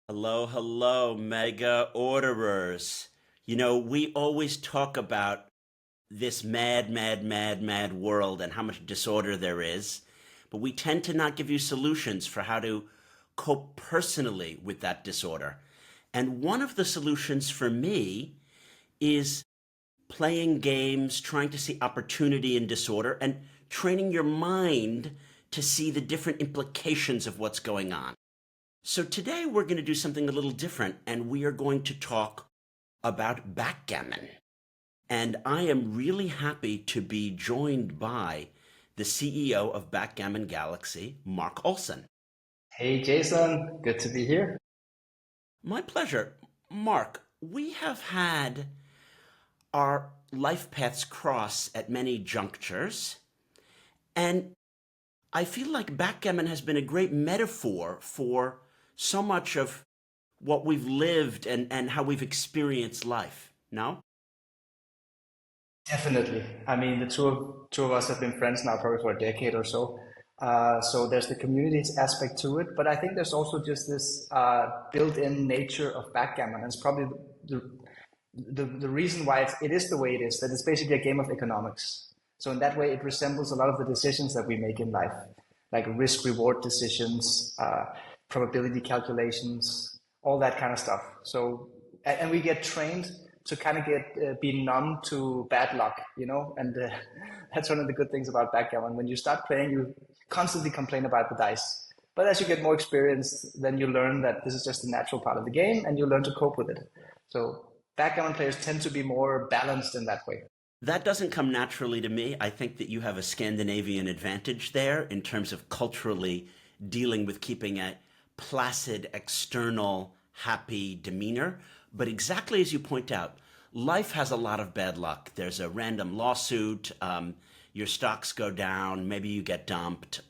Hello, hello, mega orderers. We always talk about this mad, mad, mad, mad world and how much disorder there is, but we tend to not give you solutions for how to cope personally with that disorder. And one of the solutions for me is playing games, trying to see opportunity in disorder, and training your mind to see the different implications of what's going on. So today we're going to do something a little different, and we are going to talk about backgammon. And I am really happy to be joined by the CEO of Backgammon Galaxy, Marc Olsen. Hey Jason, good to be here. My pleasure. Mark, we have had our life paths cross at many junctures, and I feel like backgammon has been a great metaphor for so much of what we've lived and how we've experienced life. No? Definitely. I mean, the two of us have been friends now probably for a decade or so. So there's the communities aspect to it, but I think there's also just this built-in nature of backgammon. And it's probably the reason why it is the way it is, that it's basically a game of economics. So in that way, it resembles a lot of the decisions that we make in life, like risk-reward decisions, probability calculations, all that kind of stuff. So, and we get trained to kind of be numb to bad luck, and that's one of the good things about backgammon. When you start playing, you constantly complain about the dice. But as you get more experience, then you learn that this is just a natural part of the game, and you learn to cope with it. So backgammon players tend to be more balanced in that way. That doesn't come naturally to me. I think that you have a Scandinavian advantage there in terms of culturally dealing with keeping a placid, external, happy demeanor. But exactly as you point out, life has a lot of bad luck. There's a random lawsuit, your stocks go down, maybe you get dumped,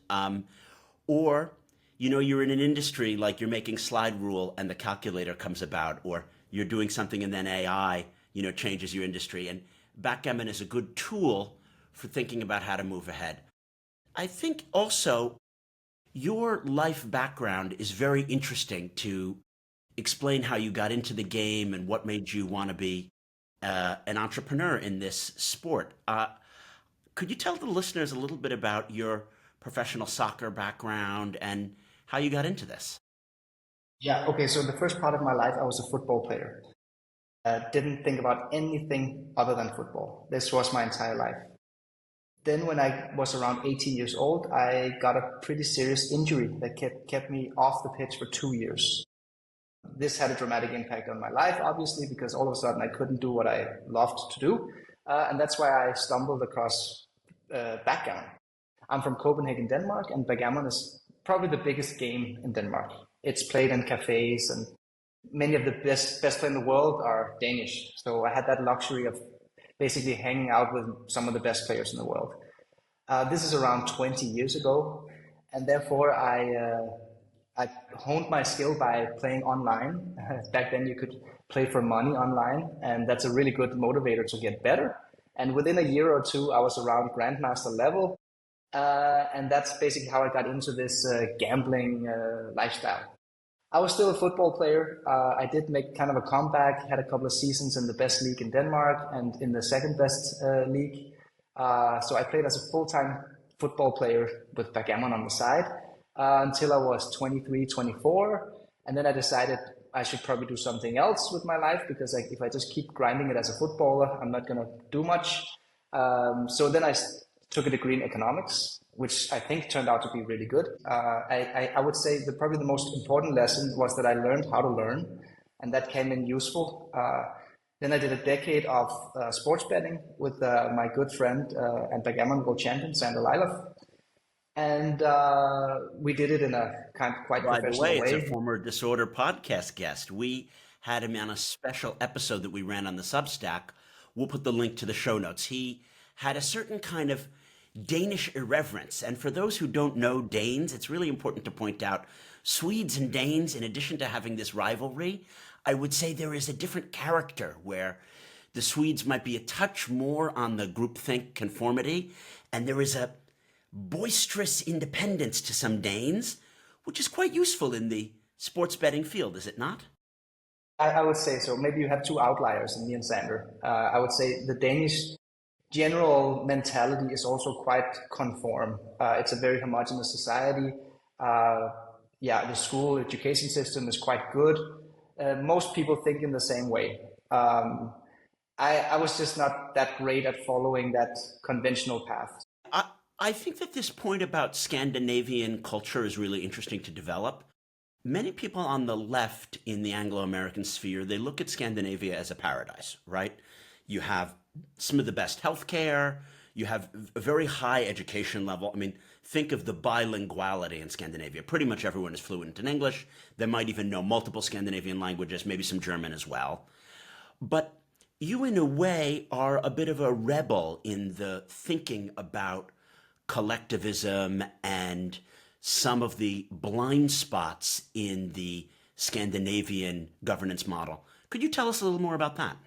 or you're in an industry like you're making slide rule and the calculator comes about, or you're doing something and then AI, changes your industry. And backgammon is a good tool for thinking about how to move ahead. I think also your life background is very interesting to explain how you got into the game and what made you want to be an entrepreneur in this sport. Could you tell the listeners a little bit about your professional soccer background and how you got into this? Yeah, okay, so the first part of my life, I was a football player. Didn't think about anything other than football. This was my entire life. Then when I was around 18 years old, I got a pretty serious injury that kept me off the pitch for 2 years. This had a dramatic impact on my life, obviously, because all of a sudden I couldn't do what I loved to do. And that's why I stumbled across backgammon. I'm from Copenhagen, Denmark, and backgammon is probably the biggest game in Denmark. It's played in cafes, and many of the best players in the world are Danish. So I had that luxury of basically hanging out with some of the best players in the world. This is around 20 years ago, and therefore I honed my skill by playing online. Back then, you could play for money online, and that's a really good motivator to get better. And within a year or two, I was around Grandmaster level, and that's basically how I got into this gambling lifestyle. I was still a football player. I did make kind of a comeback, had a couple of seasons in the best league in Denmark and in the second best league. So I played as a full-time football player with backgammon on the side until I was 23, 24. And then I decided I should probably do something else with my life because if I just keep grinding it as a footballer, I'm not going to do much. So then took a degree in economics, which I think turned out to be really good. I would say that probably the most important lesson was that I learned how to learn, and that came in useful. Then I did a decade of sports betting with my good friend and backgammon world champion, Sander Leilov. And we did it in a quite By the professional way, it's a way. former Disorder podcast guest. We had him on a special episode that we ran on the Substack. We'll put the link to the show notes. He had a certain kind of Danish irreverence. And for those who don't know Danes, it's really important to point out Swedes and Danes, in addition to having this rivalry, I would say there is a different character where the Swedes might be a touch more on the groupthink conformity, and there is a boisterous independence to some Danes, which is quite useful in the sports betting field, is it not? I would say so. Maybe you have two outliers in me and Sander. I would say the Danish general mentality is also quite conform. It's a very homogeneous society. Yeah, the school education system is quite good. Most people think in the same way. I was just not that great at following that conventional path. I think that this point about Scandinavian culture is really interesting to develop. Many people on the left in the Anglo-American sphere, they look at Scandinavia as a paradise, right? You have some of the best healthcare, you have a very high education level. I mean, think of the bilinguality in Scandinavia. Pretty much everyone is fluent in English. They might even know multiple Scandinavian languages, maybe some German as well. But you, in a way, are a bit of a rebel in the thinking about collectivism and some of the blind spots in the Scandinavian governance model. Could you tell us a little more about that?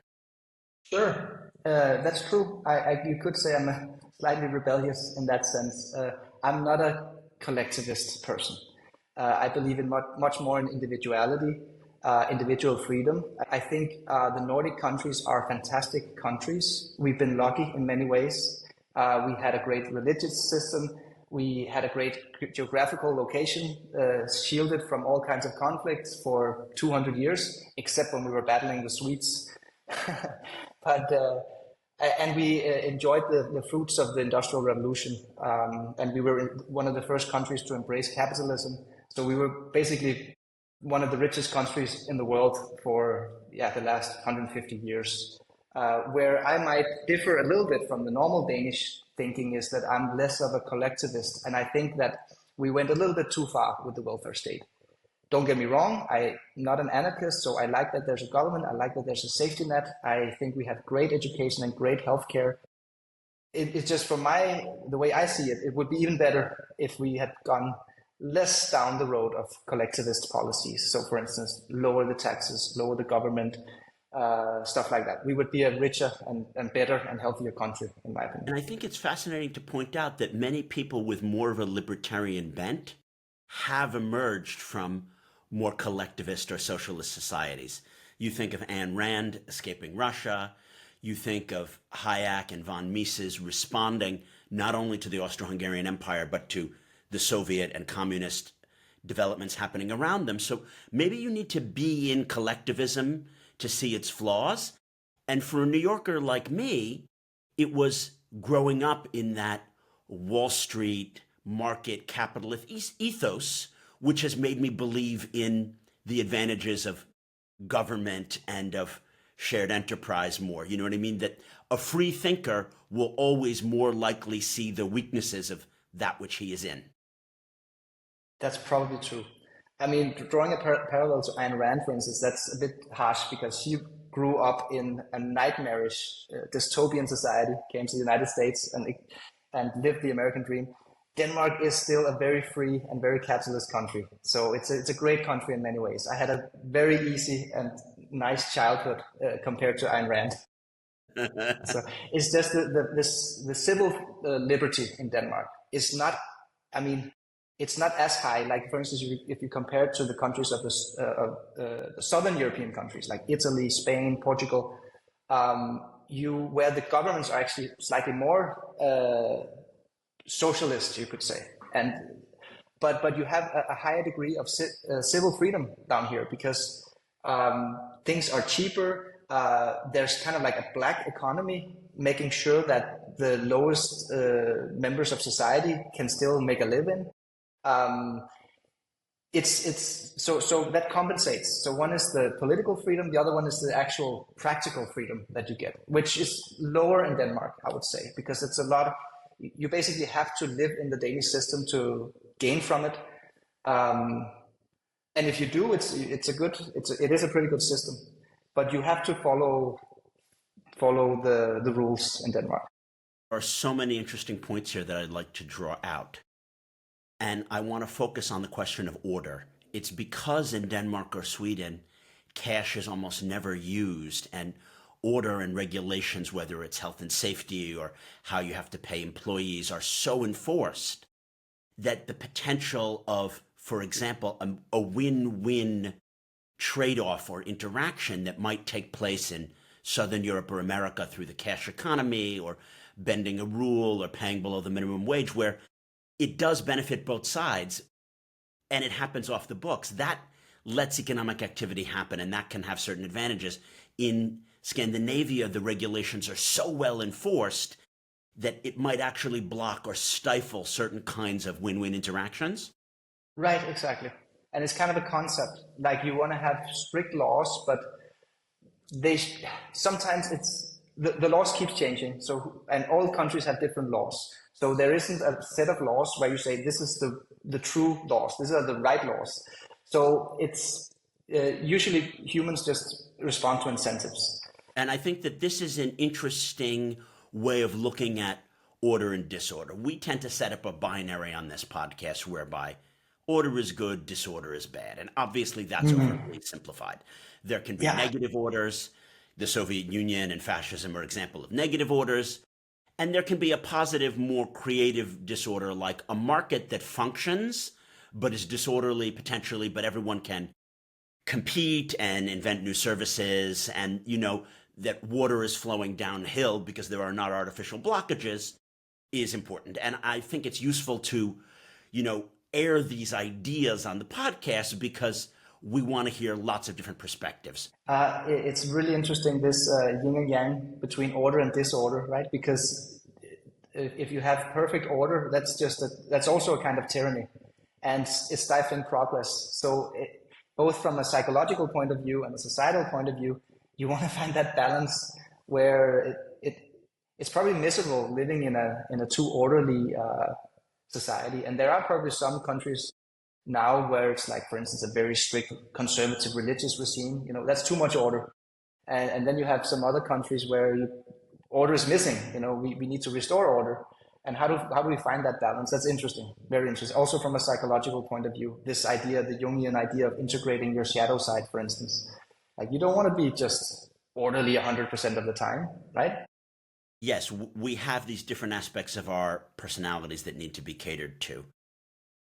Sure, that's true. You could say I'm slightly rebellious in that sense. I'm not a collectivist person. I believe in much more in individuality, individual freedom. I think the Nordic countries are fantastic countries. We've been lucky in many ways. We had a great religious system. We had a great geographical location, shielded from all kinds of conflicts for 200 years, except when we were battling the Swedes. But and we enjoyed the fruits of the Industrial Revolution, and we were one of the first countries to embrace capitalism. So we were basically one of the richest countries in the world for the last 150 years. Where I might differ a little bit from the normal Danish thinking is that I'm less of a collectivist, and I think that we went a little bit too far with the welfare state. Don't get me wrong, I'm not an anarchist, so I like that there's a government, I like that there's a safety net, I think we have great education and great healthcare. It's just from the way I see it, it would be even better if we had gone less down the road of collectivist policies. So for instance, lower the taxes, lower the government, stuff like that. We would be a richer and better and healthier country, in my opinion. And I think it's fascinating to point out that many people with more of a libertarian bent have emerged from more collectivist or socialist societies. You think of Ayn Rand escaping Russia. You think of Hayek and von Mises responding not only to the Austro-Hungarian Empire, but to the Soviet and communist developments happening around them. So maybe you need to be in collectivism to see its flaws. And for a New Yorker like me, it was growing up in that Wall Street market capitalist ethos, which has made me believe in the advantages of government and of shared enterprise more. You know what I mean? That a free thinker will always more likely see the weaknesses of that which he is in. That's probably true. I mean, drawing a parallel to Ayn Rand, for instance, that's a bit harsh because she grew up in a nightmarish dystopian society, came to the United States and lived the American dream. Denmark is still a very free and very capitalist country. So it's a great country in many ways. I had a very easy and nice childhood compared to Ayn Rand. So it's just the civil liberty in Denmark is not, I mean, it's not as high. Like, for instance, if you compare it to the countries of the Southern European countries, like Italy, Spain, Portugal, where the governments are actually slightly more socialist, you could say, but you have a higher degree of civil freedom down here because things are cheaper. There's kind of like a black economy, making sure that the lowest members of society can still make a living. So that compensates. So one is the political freedom, the other one is the actual practical freedom that you get, which is lower in Denmark, I would say, because it's a lot. You basically have to live in the Danish system to gain from it. And if you do, it is a pretty good system, but you have to follow the rules in Denmark. There are so many interesting points here that I'd like to draw out. And I want to focus on the question of order. It's because in Denmark or Sweden, cash is almost never used, and order and regulations, whether it's health and safety or how you have to pay employees, are so enforced that the potential of for example, a win-win trade-off or interaction that might take place in Southern Europe or America through the cash economy or bending a rule or paying below the minimum wage, where it does benefit both sides and it happens off the books. That lets economic activity happen, and that can have certain advantages. In Scandinavia, the regulations are so well enforced that it might actually block or stifle certain kinds of win-win interactions. Right, exactly. And it's kind of a concept. Like you want to have strict laws, but sometimes the laws keep changing. So, and all countries have different laws. So there isn't a set of laws where you say this is the true laws. These are the right laws. So it's usually humans just respond to incentives. And I think that this is an interesting way of looking at order and disorder. We tend to set up a binary on this podcast whereby order is good, disorder is bad. And obviously that's overly simplified. There can be negative orders. The Soviet Union and fascism are example of negative orders. And there can be a positive, more creative disorder, like a market that functions, but is disorderly potentially, but everyone can compete and invent new services, and that water is flowing downhill because there are not artificial blockages is important. And I think it's useful to, air these ideas on the podcast because we want to hear lots of different perspectives. It's really interesting, this yin and yang between order and disorder, right? Because if you have perfect order, that's also a kind of tyranny, and it's stifling progress. So both from a psychological point of view and a societal point of view, you want to find that balance where it's probably miserable living in a too orderly society. And there are probably some countries now where it's like, for instance, a very strict conservative religious regime, that's too much order. And then you have some other countries where order is missing, we need to restore order. And how do we find that balance? That's interesting, very interesting. Also from a psychological point of view, this idea, the Jungian idea of integrating your shadow side, for instance, like you don't want to be just orderly 100% of the time, right? Yes, we have these different aspects of our personalities that need to be catered to.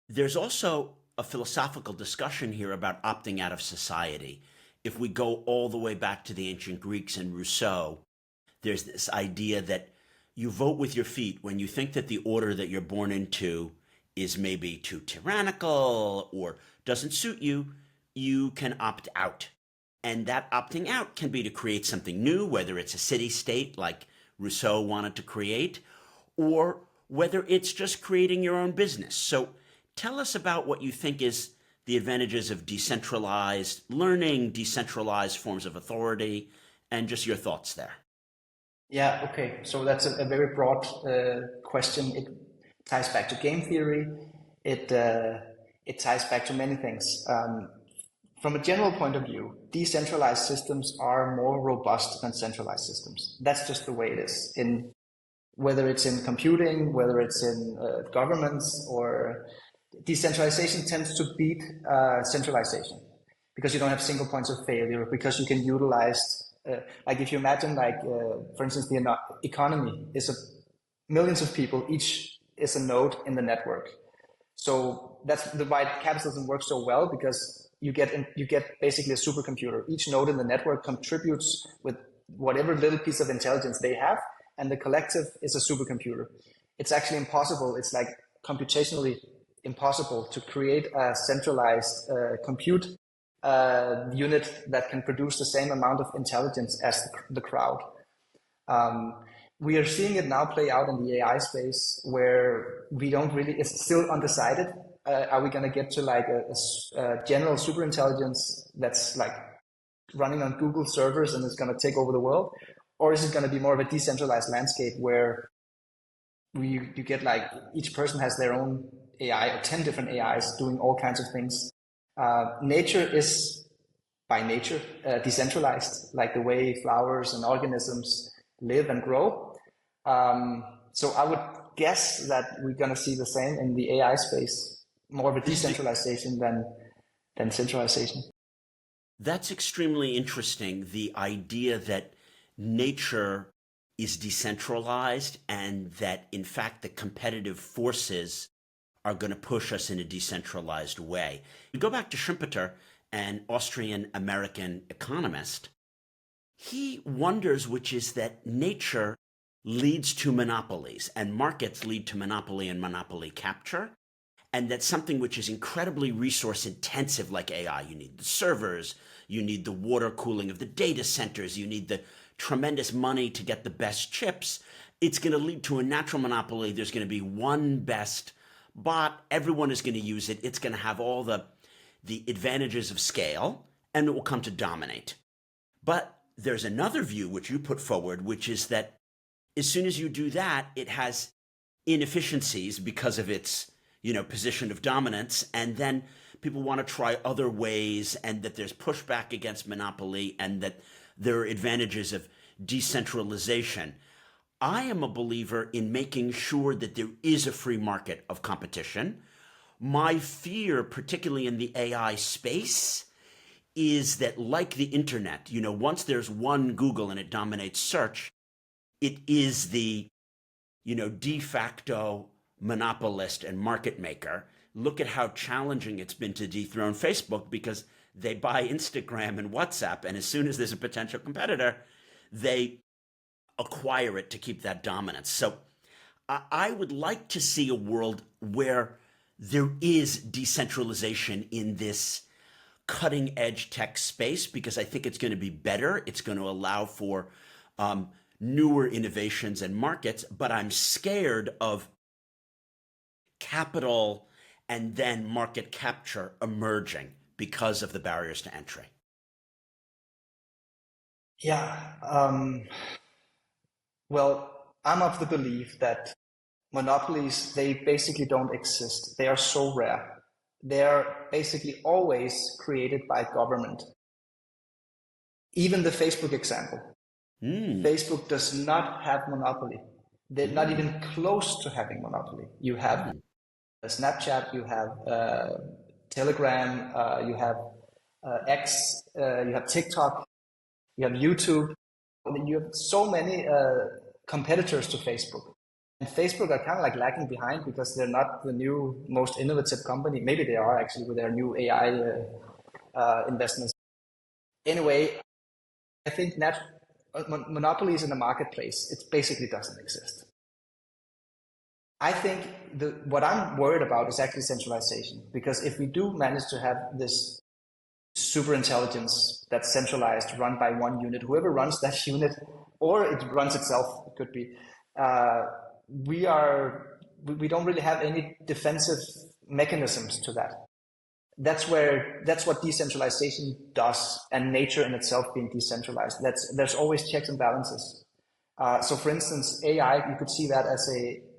There's also a philosophical discussion here about opting out of society. If we go all the way back to the ancient Greeks and Rousseau, there's this idea that you vote with your feet when you think that the order that you're born into is maybe too tyrannical or doesn't suit you, you can opt out. And that opting out can be to create something new, whether it's a city-state like Rousseau wanted to create, or whether it's just creating your own business. So tell us about what you think is the advantages of decentralized learning, decentralized forms of authority, and just your thoughts there. Yeah, okay. So that's a very broad question. It ties back to game theory. It ties back to many things. From a general point of view, decentralized systems are more robust than centralized systems. That's just the way it is. Whether it's in computing, whether it's in governments, or decentralization tends to beat centralization because you don't have single points of failure, because you can utilize, like if you imagine, for instance, the economy is millions of people, each is a node in the network. So that's why capitalism works so well, because you get basically a supercomputer. Each node in the network contributes with whatever little piece of intelligence they have, and the collective is a supercomputer. It's actually impossible. It's like computationally impossible to create a centralized compute unit that can produce the same amount of intelligence as the crowd. We are seeing it now play out in the AI space, where it's still undecided. Are we going to get to like a general superintelligence that's like running on Google servers and it's going to take over the world? Or is it going to be more of a decentralized landscape where you get like each person has their own AI, or 10 different AIs doing all kinds of things? Nature is by nature decentralized, like the way flowers and organisms live and grow. So I would guess that we're going to see the same in the AI space. More of a decentralization than centralization. That's extremely interesting, the idea that nature is decentralized and that, in fact, the competitive forces are going to push us in a decentralized way. You go back to Schumpeter, an Austrian American economist. He wonders, which is that nature leads to monopolies and markets lead to monopoly and monopoly capture. And that something which is incredibly resource intensive, like AI, you need the servers, you need the water cooling of the data centers, you need the tremendous money to get the best chips. It's going to lead to a natural monopoly. There's going to be one best bot. Everyone is going to use it. It's going to have all the advantages of scale, and it will come to dominate. But there's another view which you put forward, which is that as soon as you do that, it has inefficiencies because of its, position of dominance. And then people want to try other ways, and that there's pushback against monopoly, and that there are advantages of decentralization. I am a believer in making sure that there is a free market of competition. My fear, particularly in the AI space, is that, like the internet, once there's one Google and it dominates search, it is the, de facto monopolist and market maker. Look at how challenging it's been to dethrone Facebook, because they buy Instagram and WhatsApp, and as soon as there's a potential competitor, they acquire it to keep that dominance. So I would like to see a world where there is decentralization in this cutting edge tech space, because I think it's going to be better. It's going to allow for newer innovations and markets, but I'm scared of capital and then market capture emerging because of the barriers to entry. Yeah. Well, I'm of the belief that monopolies, they basically don't exist. They are so rare. They are basically always created by government. Even the Facebook example. Facebook does not have monopoly. They're not even close to having monopoly. You have Snapchat, you have Telegram, you have X, you have TikTok, you have YouTube. You have so many competitors to Facebook. And Facebook are kind of like lagging behind because they're not the new most innovative company. Maybe they are actually with their new AI investments. Anyway, I think monopolies in the marketplace, it basically doesn't exist. I think what I'm worried about is actually centralization, because if we do manage to have this super intelligence that's centralized, run by one unit, whoever runs that unit, or it runs itself, it could be, we don't really have any defensive mechanisms to that. That's what decentralization does, and nature in itself being decentralized. There's always checks and balances. So for instance, AI, you could see that as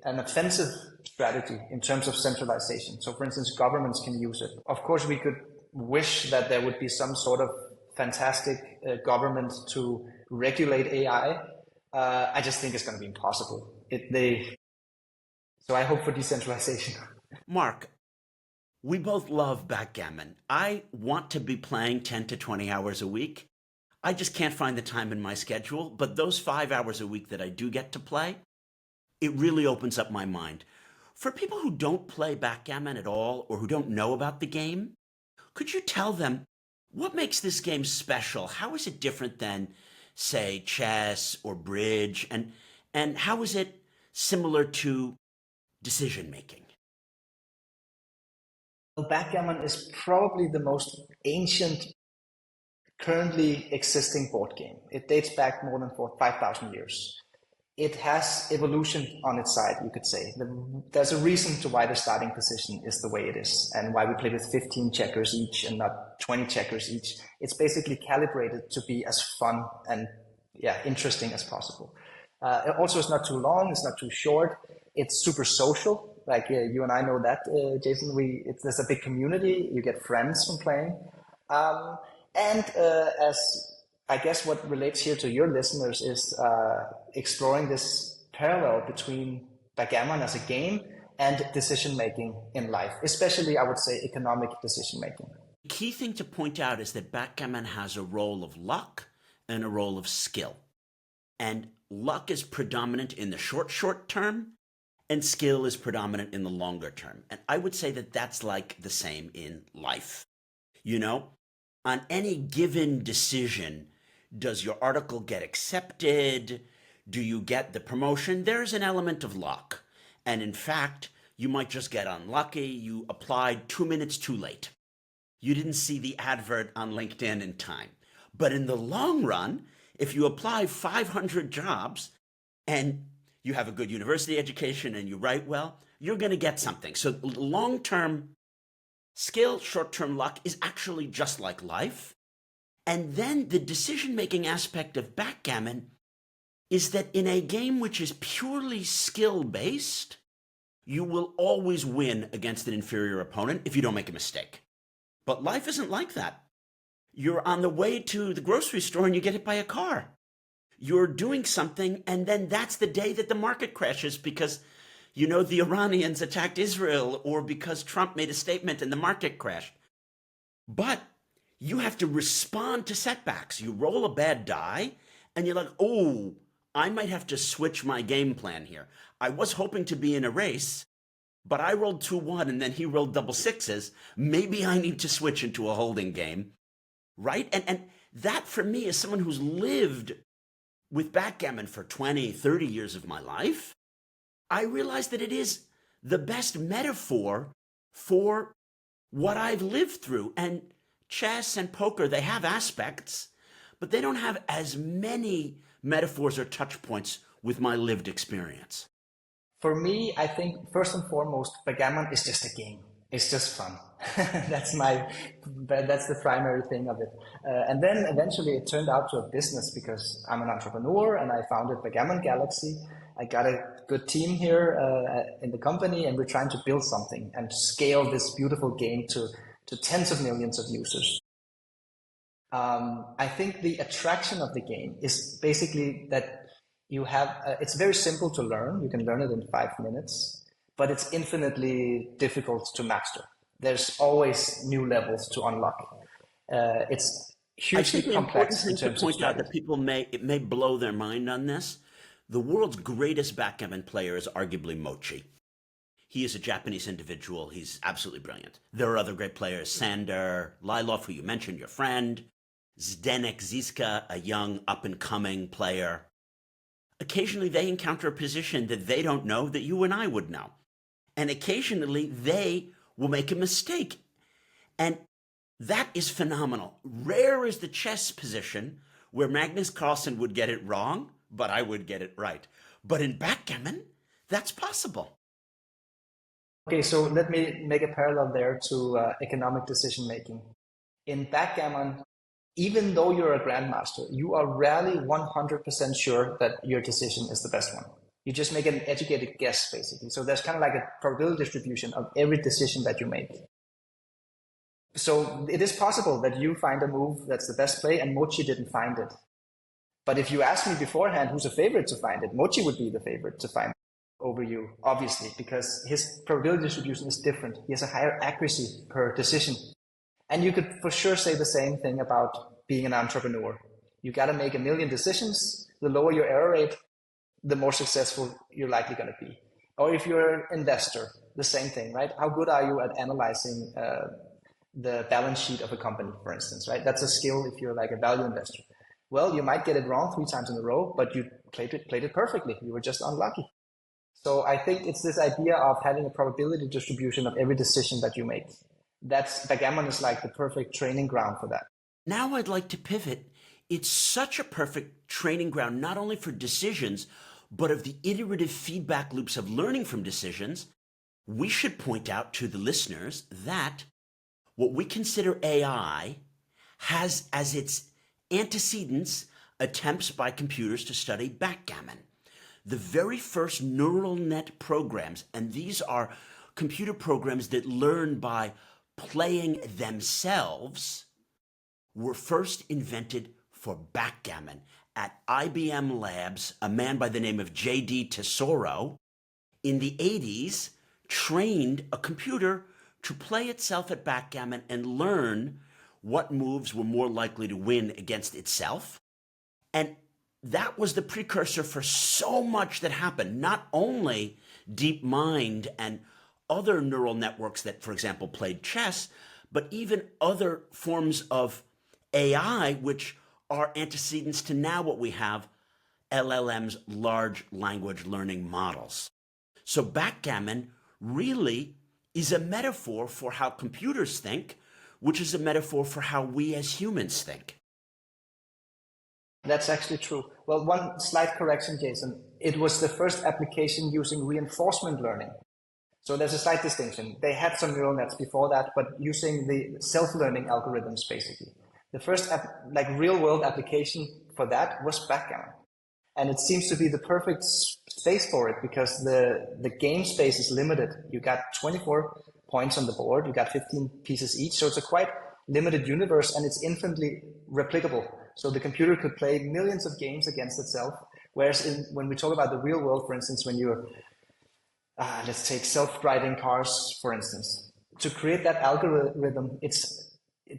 an offensive strategy in terms of centralization. So for instance, governments can use it. Of course, we could wish that there would be some sort of fantastic government to regulate AI. I just think it's going to be impossible. So I hope for decentralization. Mark, we both love backgammon. I want to be playing 10 to 20 hours a week. I just can't find the time in my schedule, but those 5 hours a week that I do get to play, it really opens up my mind. For people who don't play backgammon at all, or who don't know about the game, could you tell them what makes this game special? How is it different than, say, chess or bridge? And how is it similar to decision making? Well, backgammon is probably the most ancient currently existing board game. It dates back more than 5,000 years. It has evolution on its side, you could say. There's a reason to why the starting position is the way it is, and why we play with 15 checkers each and not 20 checkers each. It's basically calibrated to be as fun and interesting as possible. Also, it's not too long, it's not too short. It's super social. Like you and I know that, Jason. There's a big community. You get friends from playing. And as I guess what relates here to your listeners is exploring this parallel between backgammon as a game and decision making in life, especially I would say economic decision making. The key thing to point out is that backgammon has a role of luck and a role of skill. And luck is predominant in the short term, and skill is predominant in the longer term. And I would say that that's like the same in life. You know, on any given decision, does your article get accepted? Do you get the promotion? There's an element of luck. And in fact, you might just get unlucky. You applied 2 minutes too late. You didn't see the advert on LinkedIn in time. But in the long run, if you apply 500 jobs and you have a good university education and you write well, you're going to get something. So long-term skill, short-term luck is actually just like life. And then the decision-making aspect of backgammon is that in a game which is purely skill-based, you will always win against an inferior opponent if you don't make a mistake. But life isn't like that. You're on the way to the grocery store and you get hit by a car. You're doing something, and then that's the day that the market crashes because, you know, the Iranians attacked Israel or because Trump made a statement and the market crashed. But you have to respond to setbacks. You roll a bad die, and you're like, oh, I might have to switch my game plan here. I was hoping to be in a race, but I rolled 2-1 and then he rolled double sixes. Maybe I need to switch into a holding game, right? And that for me, as someone who's lived with backgammon for 20, 30 years of my life, I realize that it is the best metaphor for what I've lived through. And chess and poker, they have aspects, but they don't have as many metaphors or touch points with my lived experience. For me, I think first and foremost, backgammon is just a game. It's just fun. That's the primary thing of it. And then eventually it turned out to a business because I'm an entrepreneur and I founded Backgammon Galaxy. I got a good team here in the company, and we're trying to build something and scale this beautiful game to tens of millions of users. I think the attraction of the game is basically that you have, it's very simple to learn. You can learn it in 5 minutes, but it's infinitely difficult to master. There's always new levels to unlock. It's hugely complex in terms of point out that people may blow their mind on this. The world's greatest backgammon player is arguably Mochi. He is a Japanese individual. He's absolutely brilliant. There are other great players, Sander, Lylov, who you mentioned, your friend, Zdenek Ziska, a young up-and-coming player. Occasionally they encounter a position that they don't know that you and I would know. And occasionally they will make a mistake. And that is phenomenal. Rare is the chess position where Magnus Carlsen would get it wrong, but I would get it right. But in backgammon, that's possible. Okay, so let me make a parallel there to economic decision making. In backgammon, even though you're a grandmaster, you are rarely 100% sure that your decision is the best one. You just make an educated guess, basically. So there's kind of like a probability distribution of every decision that you make. So it is possible that you find a move that's the best play and Mochi didn't find it. But if you ask me beforehand who's a favorite to find it, Mochi would be the favorite to find over you, obviously, because his probability distribution is different. He has a higher accuracy per decision. And you could for sure say the same thing about being an entrepreneur. You got to make 1 million decisions. The lower your error rate, the more successful you're likely going to be. Or if you're an investor, the same thing, right? How good are you at analyzing the balance sheet of a company, for instance, right? That's a skill if you're like a value investor. Well, you might get it wrong 3 times in a row, but you played it perfectly. You were just unlucky. So I think it's this idea of having a probability distribution of every decision that you make. Backgammon is like the perfect training ground for that. Now I'd like to pivot. It's such a perfect training ground, not only for decisions, but of the iterative feedback loops of learning from decisions. We should point out to the listeners that what we consider AI has as its antecedents attempts by computers to study backgammon. The very first neural net programs, and these are computer programs that learn by playing themselves, were first invented for backgammon at IBM Labs. A man by the name of J.D. Tesoro in the 80s trained a computer to play itself at backgammon and learn what moves were more likely to win against itself. And that was the precursor for so much that happened. Not only DeepMind and other neural networks that, for example, played chess, but even other forms of AI, which are antecedents to now what we have, LLMs, large language learning models. So backgammon really is a metaphor for how computers think, which is a metaphor for how we as humans think. That's actually true. Well, one slight correction, Jason. It was the first application using reinforcement learning. So there's a slight distinction. They had some neural nets before that, but using the self-learning algorithms, basically. The first real-world application for that was backgammon. And it seems to be the perfect space for it because the game space is limited. You got 24 points on the board, you got 15 pieces each. So it's a quite limited universe and it's infinitely replicable. So the computer could play millions of games against itself. Whereas when we talk about the real world, for instance, when you're, let's take self-driving cars, for instance, to create that algorithm, it's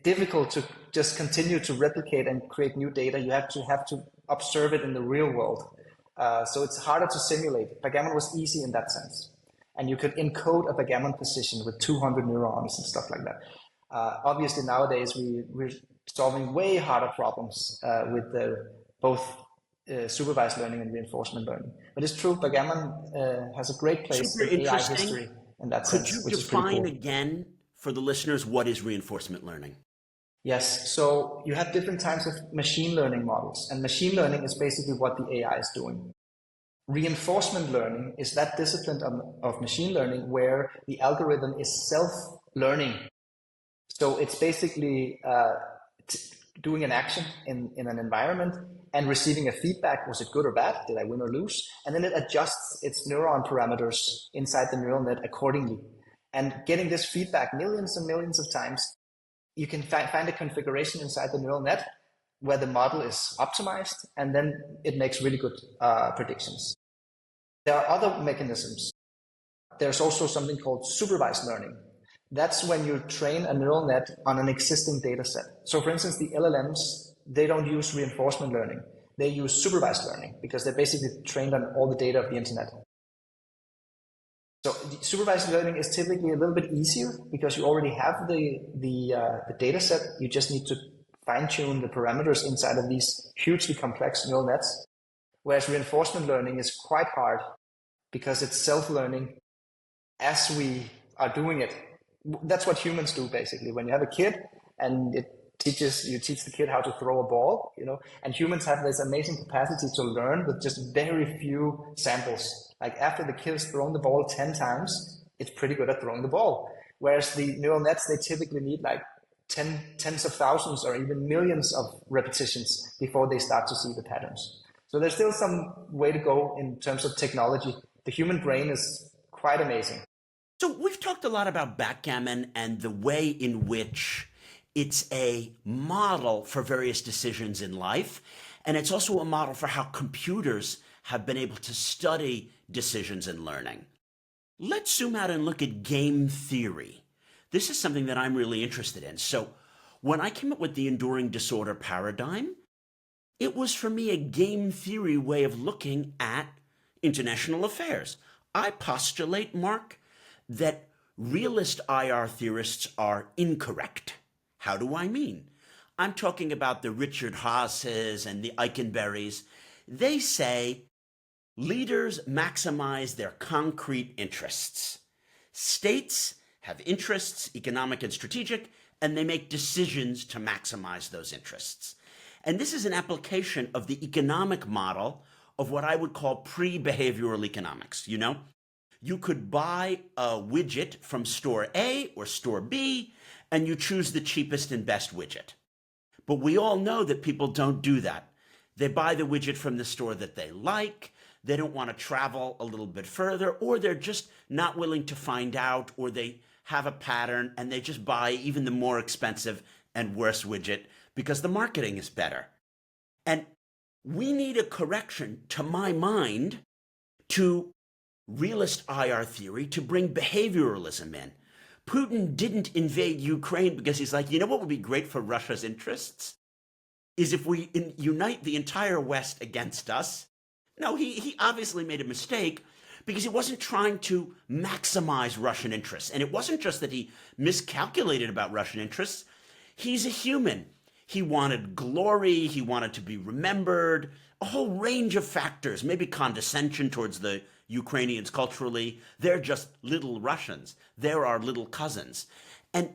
difficult to just continue to replicate and create new data. You have to observe it in the real world. So it's harder to simulate. Backgammon was easy in that sense. And you could encode a backgammon position with 200 neurons and stuff like that. Obviously, nowadays, we're solving way harder problems with both supervised learning and reinforcement learning. But it's true, backgammon has a great place in AI history in that sense. Could you define again for the listeners what is reinforcement learning? Yes, so you have different types of machine learning models, and machine learning is basically what the AI is doing. Reinforcement learning is that discipline of machine learning where the algorithm is self-learning. So it's basically doing an action in an environment and receiving a feedback. Was it good or bad? Did I win or lose? And then it adjusts its neuron parameters inside the neural net accordingly. And getting this feedback millions and millions of times, you can find a configuration inside the neural net where the model is optimized, and then it makes really good predictions. There are other mechanisms. There's also something called supervised learning. That's when you train a neural net on an existing data set. So for instance, the LLMs, they don't use reinforcement learning. They use supervised learning because they're basically trained on all the data of the internet. So supervised learning is typically a little bit easier because you already have the data set. You just need to fine-tune the parameters inside of these hugely complex neural nets. Whereas reinforcement learning is quite hard because it's self-learning as we are doing it. That's what humans do, basically. When you have a kid and you teach the kid how to throw a ball, and humans have this amazing capacity to learn with just very few samples. Like after the kid has thrown the ball 10 times, it's pretty good at throwing the ball. Whereas the neural nets, they typically need like tens of thousands or even millions of repetitions before they start to see the patterns. So there's still some way to go in terms of technology. The human brain is quite amazing. So we've talked a lot about backgammon and the way in which it's a model for various decisions in life. And it's also a model for how computers have been able to study decisions and learning. Let's zoom out and look at game theory. This is something that I'm really interested in. So when I came up with the enduring disorder paradigm, it was for me a game theory way of looking at international affairs. I postulate, Mark, that realist IR theorists are incorrect. How do I mean? I'm talking about the Richard Haases and the Eikenberries. They say leaders maximize their concrete interests. States have interests, economic and strategic, and they make decisions to maximize those interests. And this is an application of the economic model of what I would call pre-behavioral economics. You could buy a widget from store A or store B, and you choose the cheapest and best widget. But we all know that people don't do that. They buy the widget from the store that they like, they don't want to travel a little bit further, or they're just not willing to find out, or they have a pattern and they just buy even the more expensive and worse widget because the marketing is better. And we need a correction, to my mind, to realist IR theory to bring behavioralism in. Putin didn't invade Ukraine because he's like, what would be great for Russia's interests? Is if we unite the entire West against us. No, he obviously made a mistake, because he wasn't trying to maximize Russian interests. And it wasn't just that he miscalculated about Russian interests. He's a human. He wanted glory. He wanted to be remembered. A whole range of factors, maybe condescension towards the Ukrainians culturally. They're just little Russians. They're our little cousins. And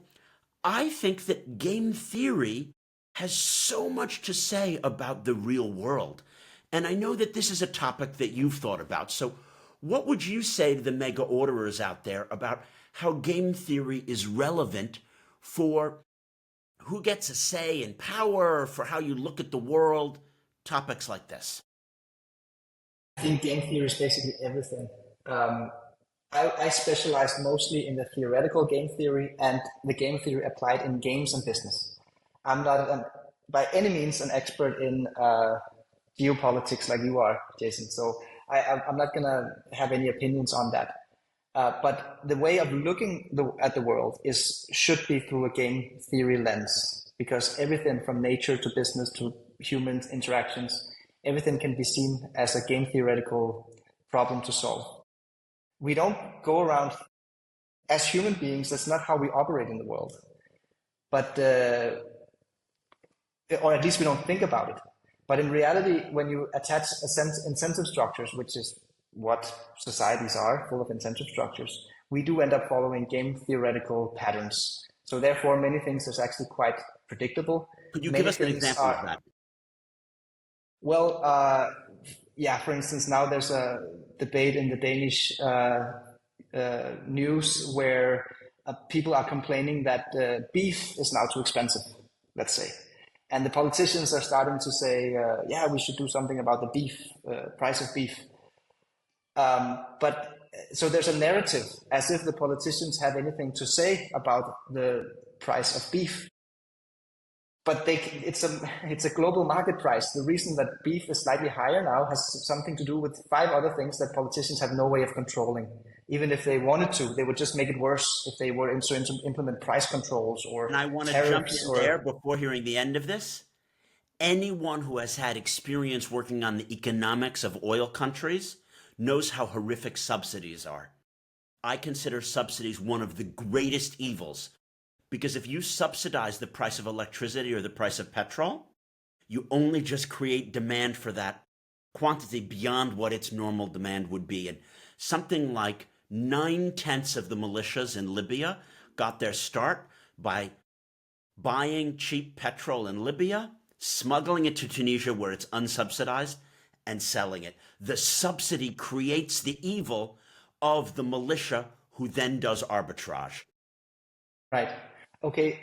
I think that game theory has so much to say about the real world. And I know that this is a topic that you've thought about. So what would you say to the mega orderers out there about how game theory is relevant for who gets a say in power, for how you look at the world, topics like this? I think game theory is basically everything. I specialize mostly in the theoretical game theory and the game theory applied in games and business. I'm not by any means an expert in geopolitics like you are, Jason. So I'm not going to have any opinions on that. But the way of looking at the world should be through a game theory lens, because everything from nature to business to human interactions, everything can be seen as a game theoretical problem to solve. We don't go around as human beings. That's not how we operate in the world. But, or at least we don't think about it. But in reality, when you attach incentive structures, which is what societies are, full of incentive structures, we do end up following game theoretical patterns. So therefore, many things is actually quite predictable. Could you give us an example of that? Well, yeah, for instance, now there's a debate in the Danish news where people are complaining that beef is now too expensive, let's say. And the politicians are starting to say, yeah, we should do something about the beef, price of beef. But so there's a narrative as if the politicians have anything to say about the price of beef. But it's a global market price. The reason that beef is slightly higher now has something to do with 5 other things that politicians have no way of controlling. Even if they wanted to, they would just make it worse if they were to implement price controls or and I want to jump in there before hearing the end of this. Anyone who has had experience working on the economics of oil countries knows how horrific subsidies are. I consider subsidies one of the greatest evils, because if you subsidize the price of electricity or the price of petrol, you only just create demand for that quantity beyond what its normal demand would be. And something like 9/10 of the militias in Libya got their start by buying cheap petrol in Libya, smuggling it to Tunisia where it's unsubsidized, and selling it. The subsidy creates the evil of the militia, who then does arbitrage. Right. Okay,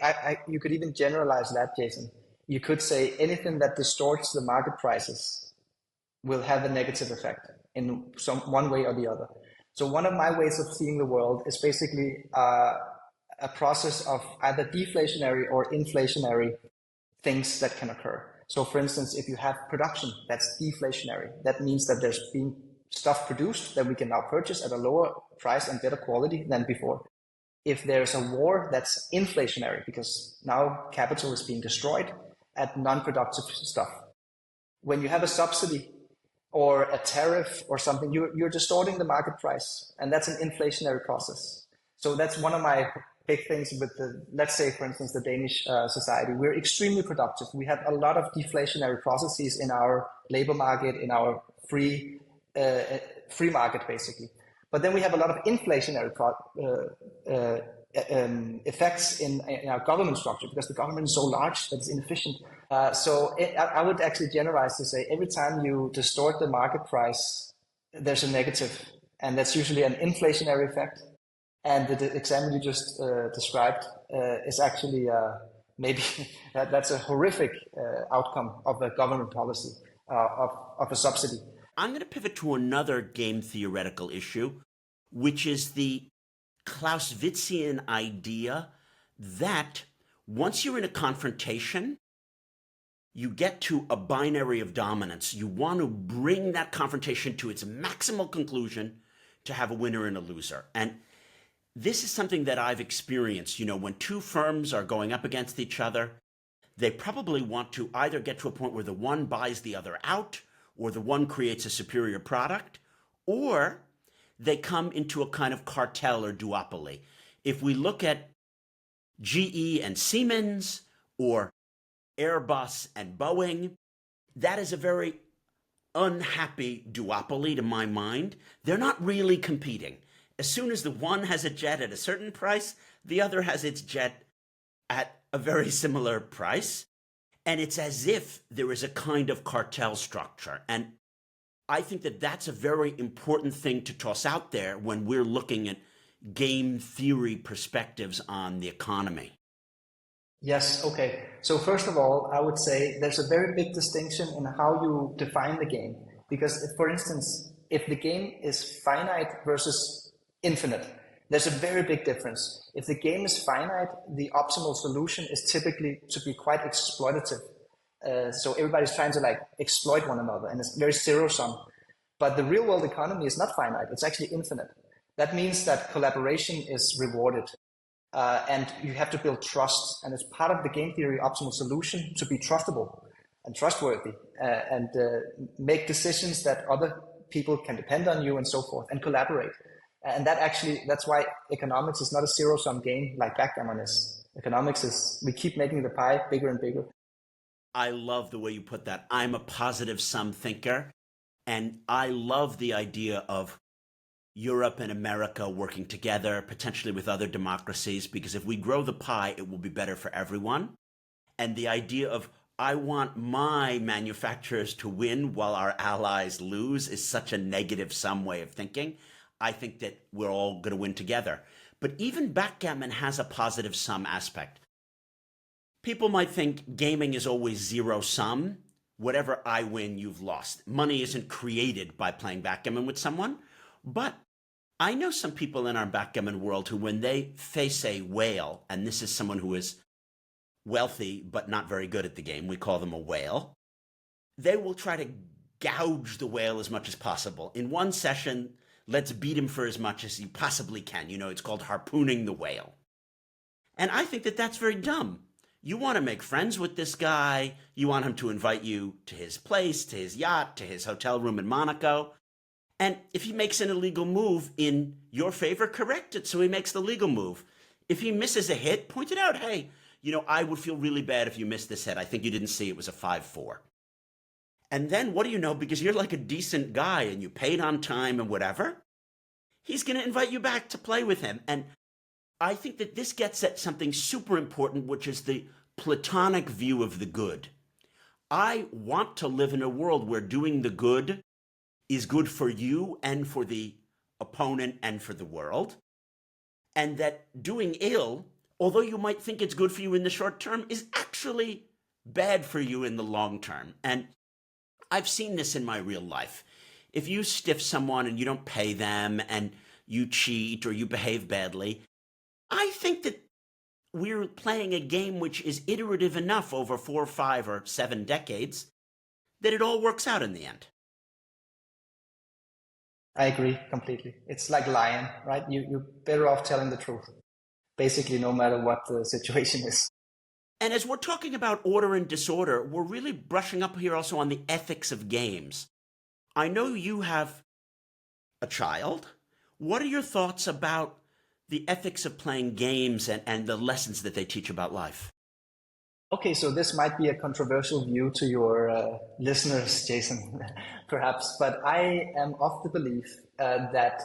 you could even generalize that, Jason. You could say anything that distorts the market prices will have a negative effect in one way or the other. So one of my ways of seeing the world is basically a process of either deflationary or inflationary things that can occur. So for instance, if you have production that's deflationary, that means that there's being stuff produced that we can now purchase at a lower price and better quality than before. If there's a war, that's inflationary, because now capital is being destroyed at non-productive stuff. When you have a subsidy or a tariff or something, you're distorting the market price, and that's an inflationary process. So that's one of my big things with let's say, for instance, the Danish society. We're extremely productive. We have a lot of deflationary processes in our labor market, in our free market, basically. But then we have a lot of inflationary effects in our government structure, because the government is so large that it's inefficient. I would actually generalize to say every time you distort the market price, there's a negative, and that's usually an inflationary effect. And the example you just described is actually maybe that's a horrific outcome of a government policy, of a subsidy. I'm going to pivot to another game theoretical issue, which is the Clausewitzian idea that once you're in a confrontation, you get to a binary of dominance. You want to bring that confrontation to its maximal conclusion to have a winner and a loser. And this is something that I've experienced. You know, when 2 firms are going up against each other, they probably want to either get to a point where the one buys the other out, or the one creates a superior product, or they come into a kind of cartel or duopoly. If we look at GE and Siemens or Airbus and Boeing, that is a very unhappy duopoly to my mind. They're not really competing. As soon as the one has a jet at a certain price, the other has its jet at a very similar price. And it's as if there is a kind of cartel structure. And I think that that's a very important thing to toss out there when we're looking at game theory perspectives on the economy. Yes, okay. So first of all, I would say there's a very big distinction in how you define the game. Because if, for instance, if the game is finite versus infinite, there's a very big difference. If the game is finite, the optimal solution is typically to be quite exploitative. So everybody's trying to like exploit one another, and it's very zero sum. But the real world economy is not finite, it's actually infinite. That means that collaboration is rewarded. And you have to build trust, and it's part of the game theory optimal solution to be trustable and trustworthy, and make decisions that other people can depend on you and so forth, and collaborate. And that's why economics is not a zero-sum game like backgammon is. Economics is, we keep making the pie bigger and bigger. I love the way you put that. I'm a positive sum thinker, and I love the idea of Europe and America working together, potentially with other democracies, because if we grow the pie, it will be better for everyone. And the idea of, I want my manufacturers to win while our allies lose is such a negative sum way of thinking. I think that we're all going to win together. But even backgammon has a positive sum aspect. People might think gaming is always zero sum. Whatever I win, you've lost. Money isn't created by playing backgammon with someone. But I know some people in our backgammon world who, when they face a whale, and this is someone who is wealthy but not very good at the game, we call them a whale, they will try to gouge the whale as much as possible. In one session, let's beat him for as much as you possibly can. You know, it's called harpooning the whale. And I think that that's very dumb. You want to make friends with this guy. You want him to invite you to his place, to his yacht, to his hotel room in Monaco. And if he makes an illegal move in your favor, correct it so he makes the legal move. If he misses a hit, point it out. Hey, you know, I would feel really bad if you missed this hit. I think you didn't see it was a 5-4. And then what do you know? Because you're like a decent guy and you paid on time and whatever, he's going to invite you back to play with him. And I think that this gets at something super important, which is the Platonic view of the good. I want to live in a world where doing the good is good for you and for the opponent and for the world. And that doing ill, although you might think it's good for you in the short term, is actually bad for you in the long term. And I've seen this in my real life. If you stiff someone and you don't pay them and you cheat or you behave badly, I think that we're playing a game which is iterative enough over 4, 5, or 7 decades that it all works out in the end. I agree completely. It's like lying, right? You're better off telling the truth, basically, no matter what the situation is. And as we're talking about order and disorder, we're really brushing up here also on the ethics of games. I know you have a child. What are your thoughts about the ethics of playing games and the lessons that they teach about life? Okay, so this might be a controversial view to your listeners, Jason, perhaps, but I am of the belief that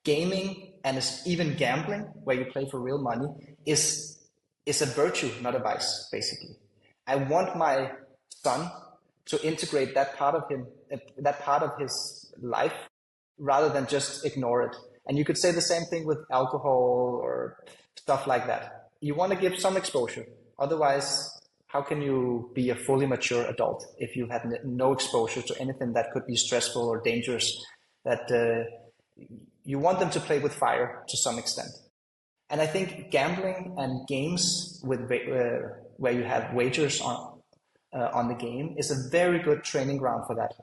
gaming and even gambling, where you play for real money, is a virtue, not a vice, basically. I want my son to integrate that part of his life, rather than just ignore it. And you could say the same thing with alcohol or stuff like that. You want to give some exposure. Otherwise, how can you be a fully mature adult if you've had no exposure to anything that could be stressful or dangerous? That you want them to play with fire to some extent. And I think gambling and games with where you have wagers on the game is a very good training ground for that.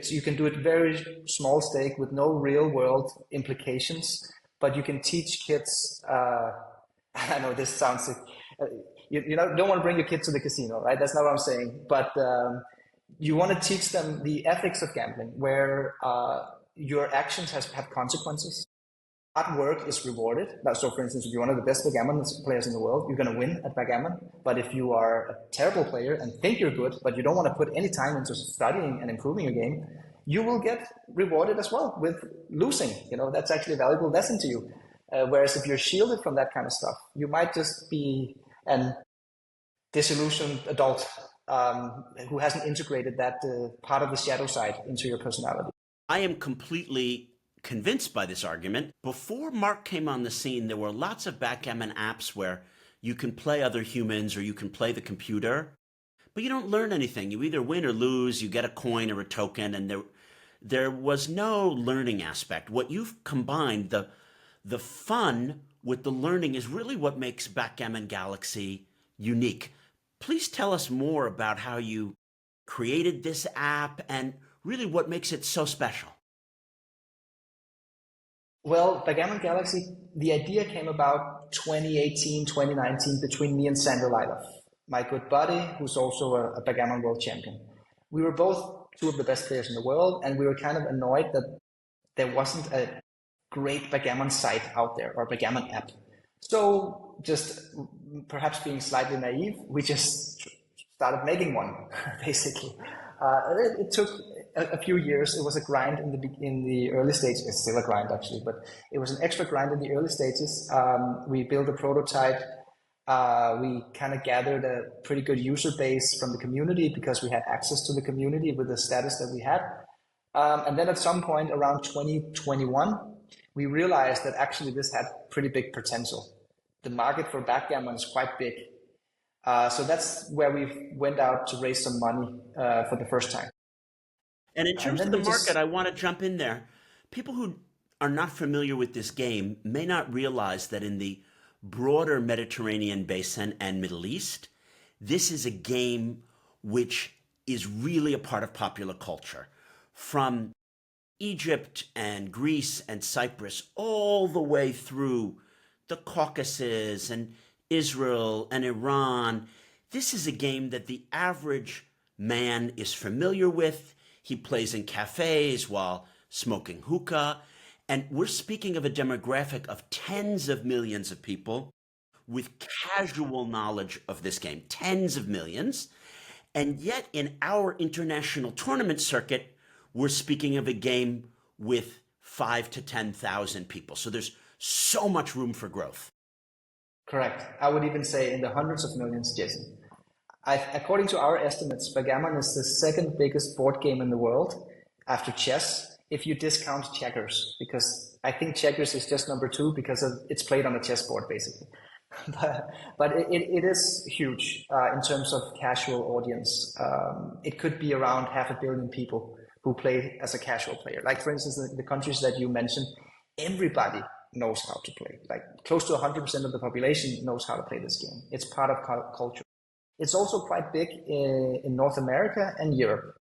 You can do it very small stake with no real world implications, but you can teach kids. I know this sounds you don't want to bring your kids to the casino, right? That's not what I'm saying. But you want to teach them the ethics of gambling, where your actions have consequences. Hard work is rewarded. So, for instance, if you're one of the best backgammon players in the world, you're going to win at backgammon. But if you are a terrible player and think you're good, but you don't want to put any time into studying and improving your game, you will get rewarded as well with losing. That's actually a valuable lesson to you. Whereas if you're shielded from that kind of stuff, you might just be an disillusioned adult who hasn't integrated that part of the shadow side into your personality. I am completely convinced by this argument. Before Marc came on the scene, there were lots of backgammon apps where you can play other humans or you can play the computer, but you don't learn anything. You either win or lose, you get a coin or a token, and there was no learning aspect. What you've combined, the fun with the learning, is really what makes Backgammon Galaxy unique. Please tell us more about how you created this app and really what makes it so special. Well, Backgammon Galaxy, the idea came about 2018, 2019 between me and Sander Leiloff, my good buddy, who's also a backgammon world champion. We were both two of the best players in the world, and we were kind of annoyed that there wasn't a great backgammon site out there or backgammon app. So just perhaps being slightly naive, we just started making one, basically. It took a few years. It was a grind in the early stages. It's still a grind, actually, but it was an extra grind in the early stages. We built a prototype. We kind of gathered a pretty good user base from the community because we had access to the community with the status that we had. And then at some point around 2021, we realized that actually this had pretty big potential. The market for backgammon is quite big. So that's where we went out to raise some money for the first time. And in terms of the market, I want to jump in there. People who are not familiar with this game may not realize that in the broader Mediterranean basin and Middle East, this is a game which is really a part of popular culture. From Egypt and Greece and Cyprus all the way through the Caucasus and Israel and Iran, this is a game that the average man is familiar with. He plays in cafes while smoking hookah. And we're speaking of a demographic of tens of millions of people with casual knowledge of this game, tens of millions. And yet in our international tournament circuit, we're speaking of a game with 5,000 to 10,000 people. So there's so much room for growth. Correct. I would even say in the hundreds of millions, Jason. According to our estimates, backgammon is the second biggest board game in the world after chess, if you discount checkers, because I think checkers is just number two because it's played on a chessboard, basically. But it is huge in terms of casual audience. It could be around 500 million people who play as a casual player. Like, for instance, the countries that you mentioned, everybody knows how to play. Like, close to 100% of the population knows how to play this game. It's part of culture. It's also quite big in North America and Europe.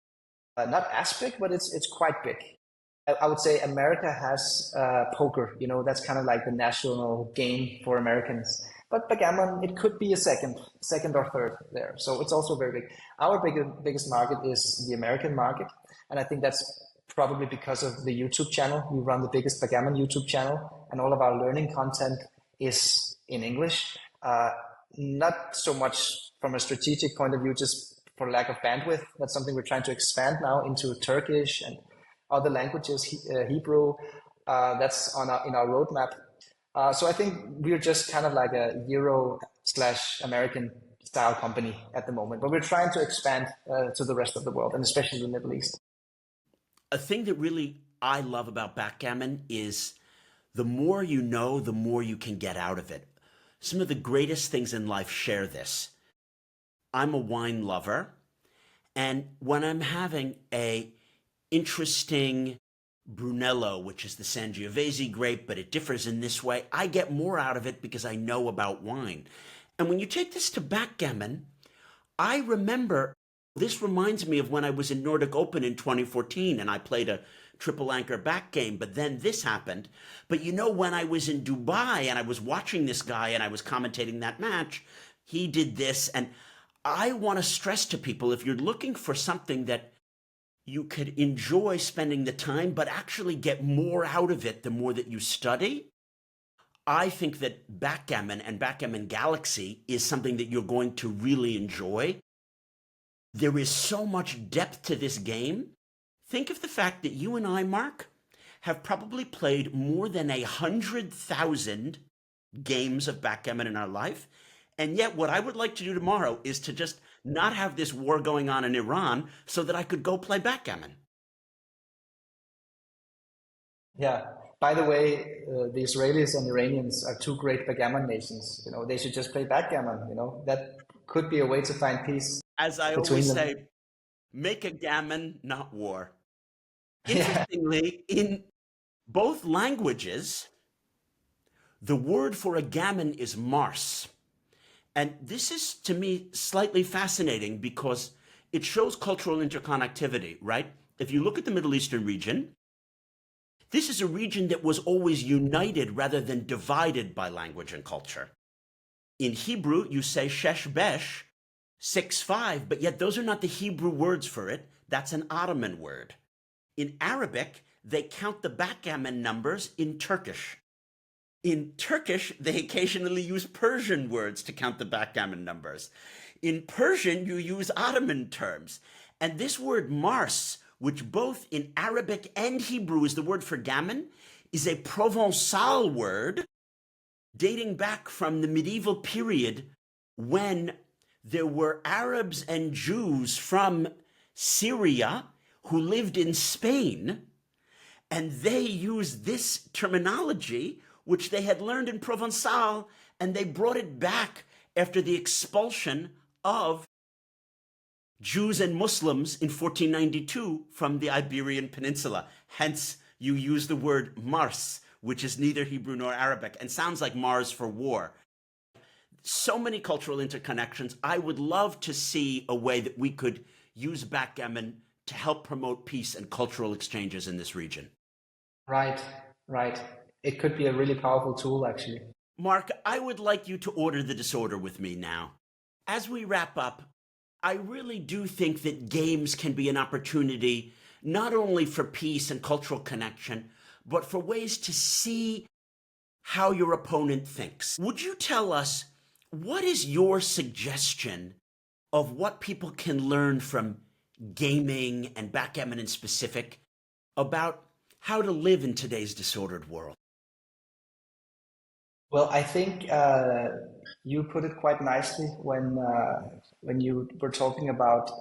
Not as big, but it's quite big. I would say America has poker. That's kind of like the national game for Americans. But backgammon, it could be a second or third there. So it's also very big. Our biggest market is the American market. And I think that's probably because of the YouTube channel. We run the biggest backgammon YouTube channel, and all of our learning content is in English. Not so much from a strategic point of view, just for lack of bandwidth. That's something we're trying to expand now into Turkish and other languages, Hebrew. That's in our roadmap. So I think we're just kind of like a Euro/American style company at the moment, but we're trying to expand to the rest of the world, and especially the Middle East. A thing that really I love about backgammon is the more you know, the more you can get out of it. Some of the greatest things in life share this. I'm a wine lover, and when I'm having a interesting Brunello, which is the Sangiovese grape, but it differs in this way, I get more out of it because I know about wine. And when you take this to backgammon, I remember, this reminds me of when I was in Nordic Open in 2014 and I played a triple anchor back game, but then this happened. But when I was in Dubai and I was watching this guy and I was commentating that match, he did this. And I want to stress to people, if you're looking for something that You could enjoy spending the time, but actually get more out of it the more that you study. I think that backgammon and Backgammon Galaxy is something that you're going to really enjoy. There is so much depth to this game. Think of the fact that you and I, Mark, have probably played more than 100,000 games of backgammon in our life. And yet, what I would like to do tomorrow is to just not have this war going on in Iran so that I could go play backgammon. Yeah. By the way, the Israelis and Iranians are two great backgammon nations. You know, they should just play backgammon. You know, that could be a way to find peace As I between always them. say, make a gammon, not war. Yeah. Interestingly, in both languages, the word for a gammon is mars. And this is, to me, slightly fascinating because it shows cultural interconnectivity, right? If you look at the Middle Eastern region, this is a region that was always united rather than divided by language and culture. In Hebrew, you say shesh besh, 6-5, but yet those are not the Hebrew words for it. That's an Ottoman word. In Arabic, they count the backgammon numbers in Turkish. In Turkish, they occasionally use Persian words to count the backgammon numbers. In Persian, you use Ottoman terms. And this word mars, which both in Arabic and Hebrew is the word for gammon, is a Provençal word dating back from the medieval period when there were Arabs and Jews from Syria who lived in Spain, and they used this terminology, which they had learned in Provençal, and they brought it back after the expulsion of Jews and Muslims in 1492 from the Iberian Peninsula. Hence, you use the word Mars, which is neither Hebrew nor Arabic, and sounds like Mars for war. So many cultural interconnections. I would love to see a way that we could use backgammon to help promote peace and cultural exchanges in this region. Right, right. It could be a really powerful tool, actually. Mark, I would like you to order the disorder with me now. As we wrap up, I really do think that games can be an opportunity not only for peace and cultural connection, but for ways to see how your opponent thinks. Would you tell us what is your suggestion of what people can learn from gaming and backgammon in specific about how to live in today's disordered world? Well, I think you put it quite nicely when you were talking about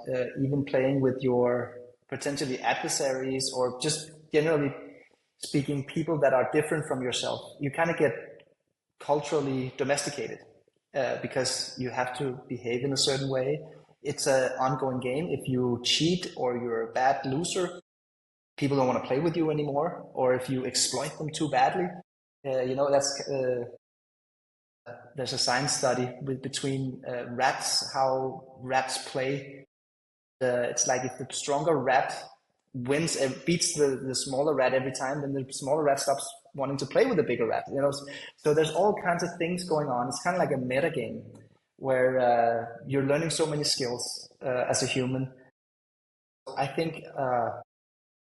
even playing with your potentially adversaries or just generally speaking, people that are different from yourself. You kind of get culturally domesticated because you have to behave in a certain way. It's an ongoing game. If you cheat or you're a bad loser, people don't want to play with you anymore. Or if you exploit them too badly, you know, that's there's a science study between rats, how rats play. It's like if the stronger rat wins and beats the smaller rat every time, then the smaller rat stops wanting to play with the bigger rat. You know, so there's all kinds of things going on. It's kind of like a meta game where you're learning so many skills as a human. I think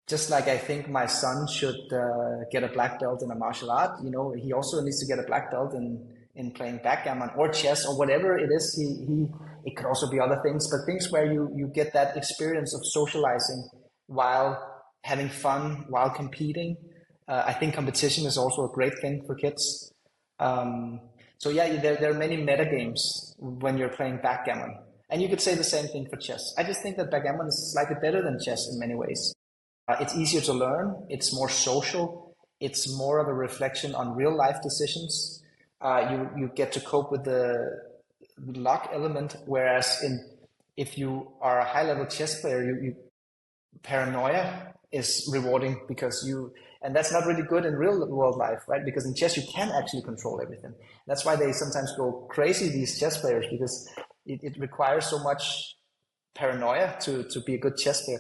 just like I think my son should get a black belt in a martial art, you know, he also needs to get a black belt in playing backgammon or chess or whatever it is. It could also be other things, but things where you get that experience of socializing while having fun, while competing. I think competition is also a great thing for kids. So yeah, there are many meta games when you're playing backgammon. And you could say the same thing for chess. I just think that backgammon is slightly better than chess in many ways. It's easier to learn. It's more social. It's more of a reflection on real life decisions. You get to cope with the luck element, whereas if you are a high level chess player, you paranoia is rewarding because and that's not really good in real world life, right? Because in chess you can actually control everything. That's why they sometimes go crazy, these chess players, because it requires so much paranoia to be a good chess player.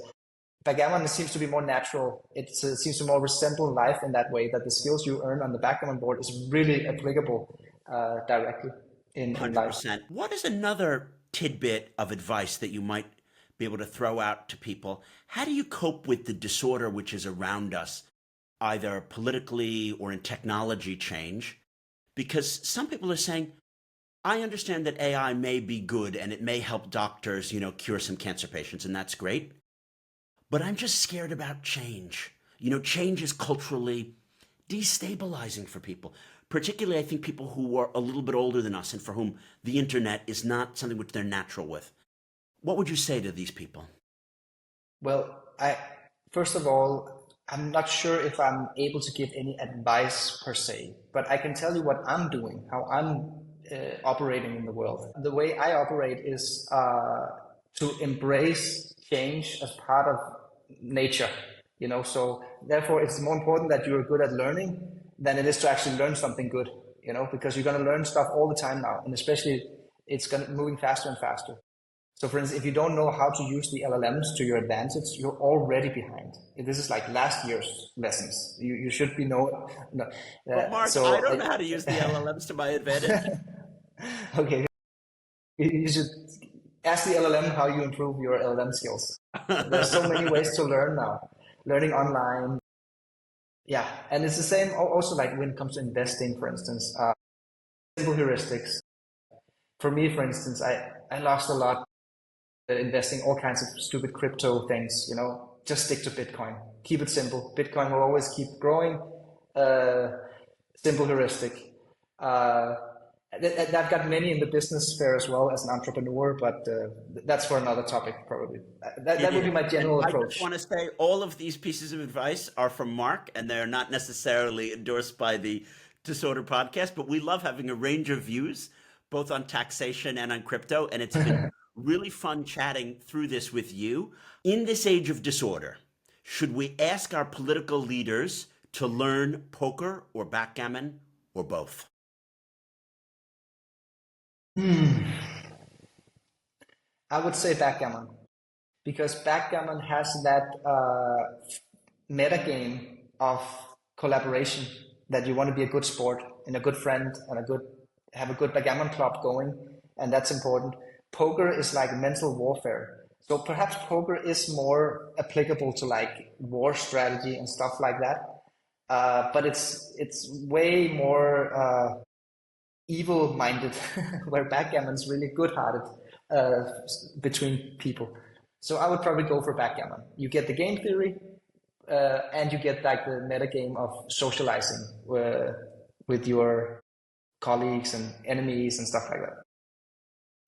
Backgammon seems to be more natural. It seems to more resemble life in that way, that the skills you earn on the backgammon board is really applicable directly in life. 100%. What is another tidbit of advice that you might be able to throw out to people. How do you cope with the disorder which is around us, either politically or in technology change? Because some people are saying, I understand that AI may be good and it may help doctors, cure some cancer patients, and that's great. But I'm just scared about change. Change is culturally destabilizing for people. Particularly, I think people who are a little bit older than us and for whom the internet is not something which they're natural with. What would you say to these people? Well, first of all, I'm not sure if I'm able to give any advice per se, but I can tell you what I'm doing, how I'm operating in the world. The way I operate is to embrace change as part of nature, so therefore it's more important that you're good at learning than it is to actually learn something good, because you're going to learn stuff all the time now, and especially it's moving faster and faster. So for instance, if you don't know how to use the LLMs to your advantage, you're already behind. This is like last year's lessons. You should be no. But Mark, so I don't know how to use the LLMs to my advantage. Okay, you should ask the LLM how you improve your LLM skills. There's so many ways to learn now. Learning online. Yeah, and it's the same also like when it comes to investing, for instance. Simple heuristics. For me, for instance, I lost a lot investing all kinds of stupid crypto things, just stick to Bitcoin. Keep it simple. Bitcoin will always keep growing. Simple heuristic. I've got many in the business sphere as well as an entrepreneur, but that's for another topic probably. That would be my general approach. I just want to say all of these pieces of advice are from Mark, and they're not necessarily endorsed by the Disorder podcast, but we love having a range of views, both on taxation and on crypto, and it's been really fun chatting through this with you. In this age of disorder, should we ask our political leaders to learn poker or backgammon or both? I would say backgammon, because backgammon has that meta game of collaboration, that you want to be a good sport and a good friend and have a good backgammon club going, and that's important. Poker is like mental warfare, so perhaps poker is more applicable to like war strategy and stuff like that. But it's way more evil-minded, where backgammon's really good-hearted between people. So I would probably go for backgammon. You get the game theory, and you get like the meta game of socializing with your colleagues and enemies and stuff like that.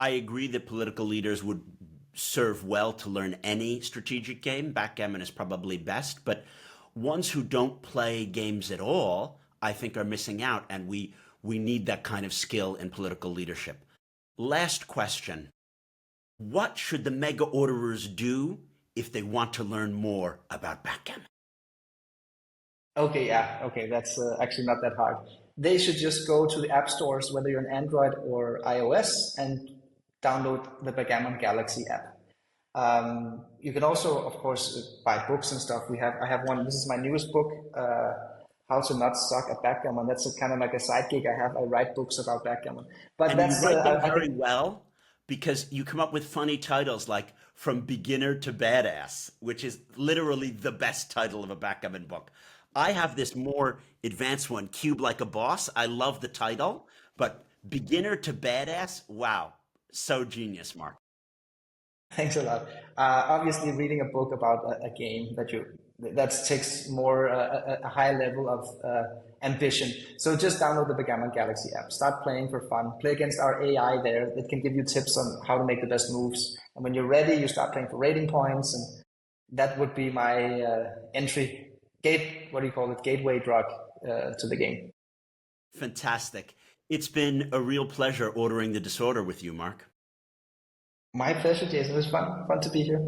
I agree that political leaders would serve well to learn any strategic game. Backgammon is probably best, but ones who don't play games at all, I think, are missing out, and we need that kind of skill in political leadership. Last question. What should the mega orderers do if they want to learn more about backgammon? Okay, that's actually not that hard. They should just go to the app stores, whether you're on Android or iOS, and download the Backgammon Galaxy app. You can also, of course, buy books and stuff. I have one. This is my newest book, How to Not Suck at Backgammon. That's kind of like a side gig I have. I write books about backgammon. But and that's you write them very well, because you come up with funny titles like From Beginner to Badass, which is literally the best title of a backgammon book. I have this more advanced one, Cube Like a Boss. I love the title, but Beginner to Badass, wow, so genius, Mark. Thanks a lot. Obviously, reading a book about a game that takes more a high level of ambition. So just download the Backgammon Galaxy app. Start playing for fun. Play against our AI there. It can give you tips on how to make the best moves. And when you're ready, you start playing for rating points, and that would be my gateway drug to the game. Fantastic. It's been a real pleasure ordering the disorder with you, Mark. My pleasure, Jason. It was fun to be here.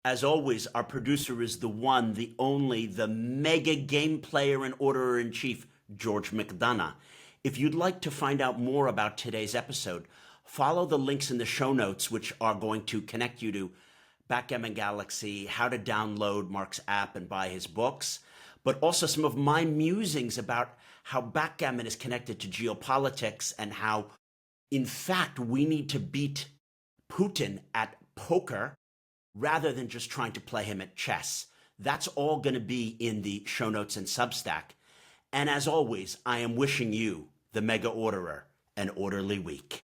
As always, our producer is the one, the only, the mega game player and orderer-in-chief, George McDonough. If you'd like to find out more about today's episode, follow the links in the show notes, which are going to connect you to Backgammon Galaxy, how to download Mark's app and buy his books, but also some of my musings about how backgammon is connected to geopolitics and how, in fact, we need to beat Putin at poker rather than just trying to play him at chess. That's all going to be in the show notes and Substack. And as always, I am wishing you, the mega orderer, an orderly week.